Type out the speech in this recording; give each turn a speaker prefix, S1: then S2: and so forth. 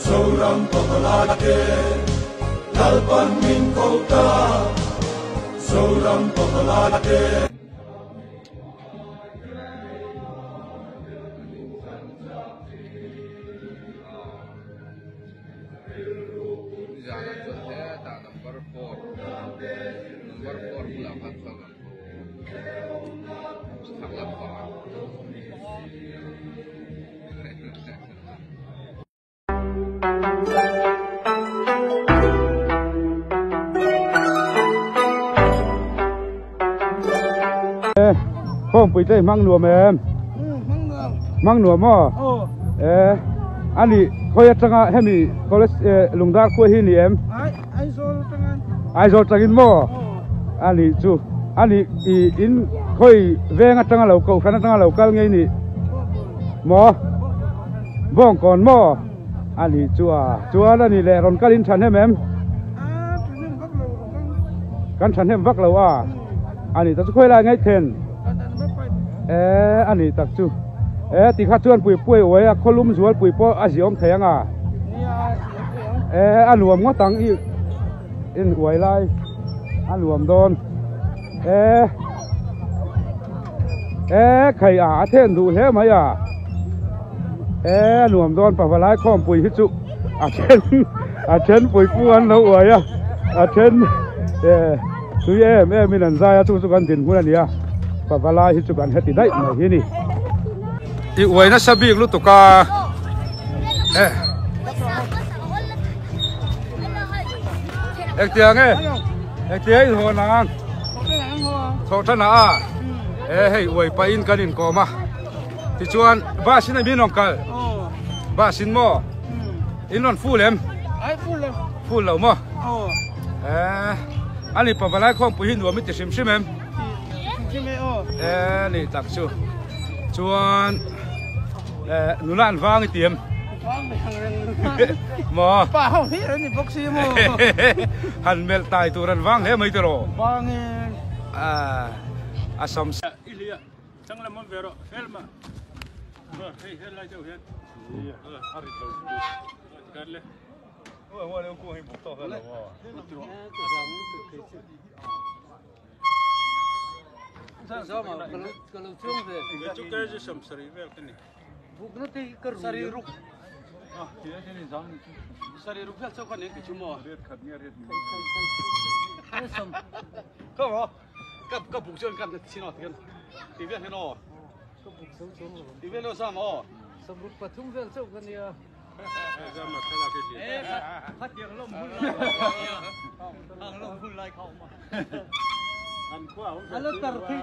S1: Seorang pemelati lalpan min kota, seorang pemelati.
S2: Jalan saya tak nomor 4 pula pasal sangat parah.
S3: Không bị chơi mang nùa em mang nùa mò anh đi coi chẳng hạn em đi college lùng đa quê hi em ai rồi chẳng in mò anh đi chú anh đi in coi về ngay chẳng lâu cầu khán chẳng lâu cao ngay nè mò vòng còn mò anh đi chú là nè lẹ còn cái chăn em cái chăn em vác lâu anh đi ta sẽ quay lại ngay thèn anh đi tập chú thì khách chuan bùi ôi kolum zual bùi po aziom thèng anh luom ngó tăng in ôi lại anh luom đòn khai thèn đủ thế mấy luom đòn bảo lại com bùi hít chú trên bùi phu anh lâu ôi trên tụi em mình ăn ra chú chú ăn tiền của anh đi bảo lại hít chú ăn hết thì đấy này hi nè ôi nó sabi lúc tụi ca em tiếng em tiếng thôi nàng thọ thân hey ôi pa in cái in có mà thì chuan ba xin anh biết nòng cả ba xin mò in non full em full lâu mò anh đi bảo lại không phải hin đùa mới chỉ sim em này tập chưa chuan nụ lan vang cái tiệm mò
S4: pa không thấy rồi thì bốc xí mò
S3: hành mel tai tu ran vang thế mấy tờ rồi
S4: vang
S3: asam
S5: Ilia chẳng là món về rồi hết mà hey hết lại cho hết ari đâu cái này ôi nó cũng hay bút to hơn rồi
S4: sao mà kalau cium về
S5: cái chỗ cái gì sầm sari về cái này
S4: buk nó thì cái sari ruk
S5: thì cái này giống
S4: sari ruk phải sao cái này cái cium mò
S5: red khát nghe red
S4: cái sầm không hả cái buk cium cái xin nó tiền thì biết thế nào cái buk sống thì biết nó sao mà sầm buk bắt thung về sao cái này
S5: ra mà cái là cái gì
S4: phát tiền lông phun lại không mà
S5: ăn quá
S4: anh nó tờ thì